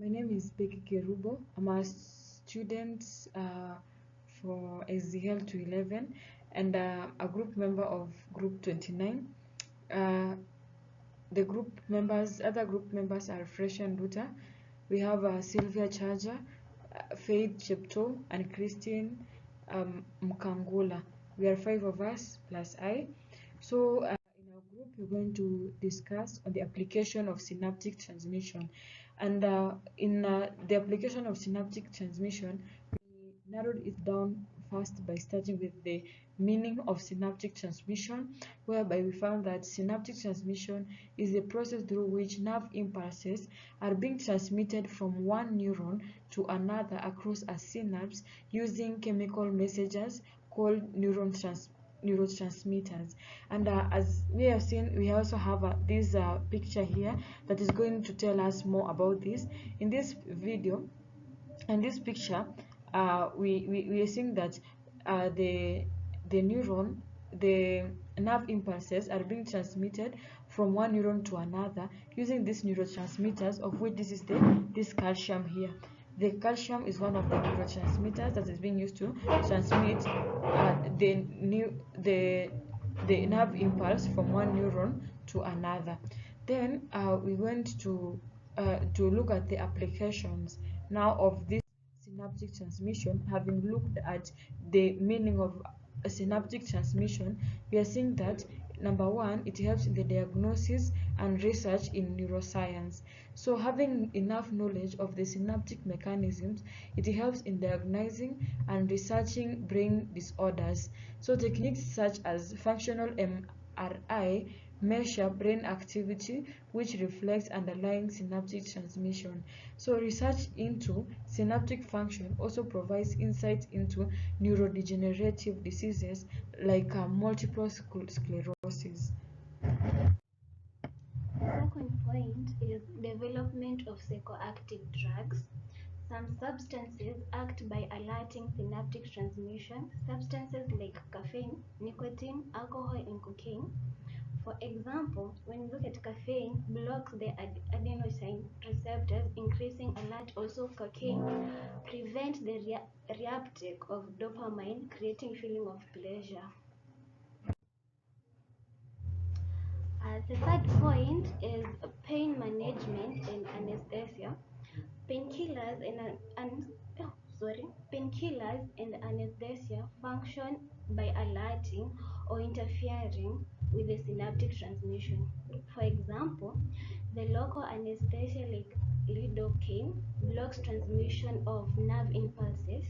My name is Becky Kerubo. I'm a student for SDL to 11 and a group member of Group 29. The other group members are Fresh and Ruta. We have Sylvia Charger, Faith Chepto, and Christine Mkangula. We are 5 of us plus I. So in our group, we're going to discuss on the application of synaptic transmission. And in the application of synaptic transmission, we narrowed it down first by starting with the meaning of synaptic transmission, whereby we found that synaptic transmission is a process through which nerve impulses are being transmitted from one neuron to another across a synapse using chemical messengers called neurotransmitters. And as we have seen, we also have this picture here that is going to tell us more about this. In this video and this picture, we are seeing that the nerve impulses are being transmitted from one neuron to another using these neurotransmitters, of which this calcium here. The calcium is one of the neurotransmitters that is being used to transmit the nerve impulse from one neuron to another. Then we went to look at the applications now of this synaptic transmission. Having looked at the meaning of a synaptic transmission, we are seeing that number one, it helps in the diagnosis and research in neuroscience. So having enough knowledge of the synaptic mechanisms, it helps in diagnosing and researching brain disorders. So techniques such as functional MRI measure brain activity, which reflects underlying synaptic transmission. So research into synaptic function also provides insight into neurodegenerative diseases like multiple sclerosis. Second point is development of psychoactive drugs. Some substances act by alerting synaptic transmission. Substances like caffeine, nicotine, alcohol, and cocaine. For example, when you look at caffeine, blocks the adenosine receptors, increasing alert. Also, cocaine prevent the reuptake of dopamine, creating feeling of pleasure. The third point is pain management and anesthesia. Painkillers and anesthesia function by alerting or interfering with the synaptic transmission. For example, the local anesthesia like lidocaine blocks transmission of nerve impulses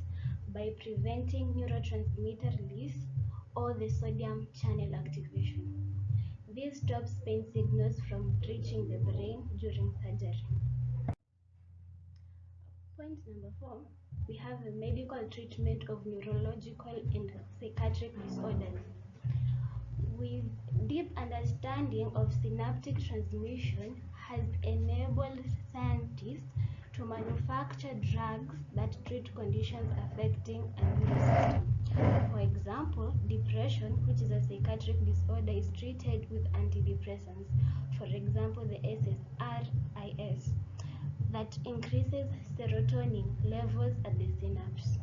by preventing neurotransmitter release or the sodium channel activation. This stops pain signals from reaching the brain during surgery. Point number 4, we have the medical treatment of neurological and psychiatric disorders. With deep understanding of synaptic transmission has enabled scientists to manufacture drugs that treat conditions affecting a nervous system. For example, depression, which is a psychiatric disorder, is treated with antidepressants. For example, the SSRIs that increases serotonin levels at the synapse.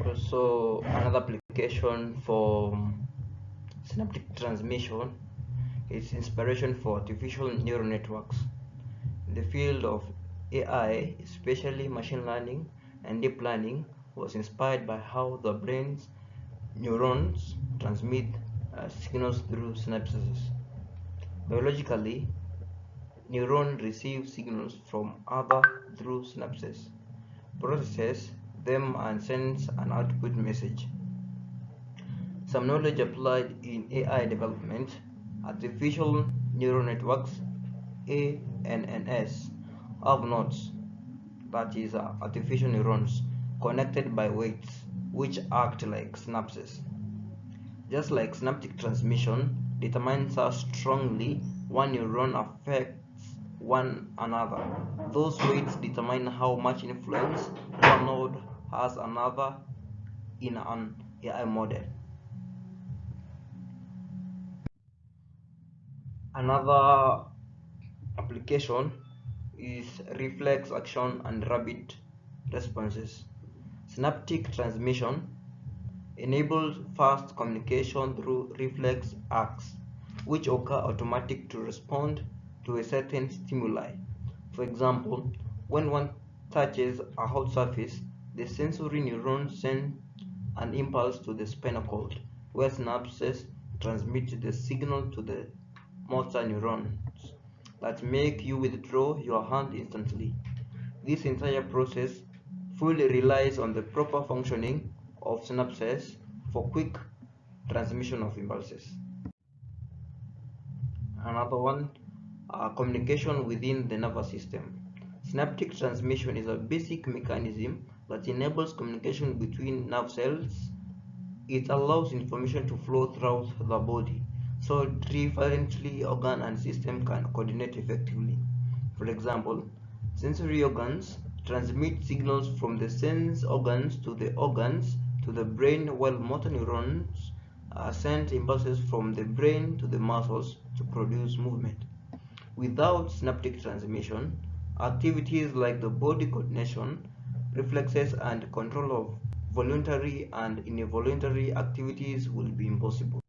Also, another application for synaptic transmission is inspiration for artificial neural networks. In the field of AI, especially machine learning and deep learning, was inspired by how the brain's neurons transmit signals through synapses. Biologically, neurons receive signals from other through synapses, processes them and sends an output message. Some knowledge applied in AI development. Artificial neural networks ANNs have nodes, that is artificial neurons, connected by weights, which act like synapses. Just like synaptic transmission determines how strongly one neuron affects one another, those weights determine how much influence one node has another in an AI model. Another application is reflex action and rapid responses. Synaptic transmission enables fast communication through reflex acts, which occur automatic to respond to a certain stimuli. For example, when one touches a hot surface, the sensory neurons send an impulse to the spinal cord, where synapses transmit the signal to the motor neurons that make you withdraw your hand instantly. This entire process fully relies on the proper functioning of synapses for quick transmission of impulses. Another one, communication within the nervous system. Synaptic transmission is a basic mechanism that enables communication between nerve cells. It allows information to flow throughout the body, so differently organ and system can coordinate effectively. For example, sensory organs transmit signals from the sense organs to the brain, while motor neurons send impulses from the brain to the muscles to produce movement. Without synaptic transmission, activities like the body coordination, reflexes, and control of voluntary and involuntary activities will be impossible.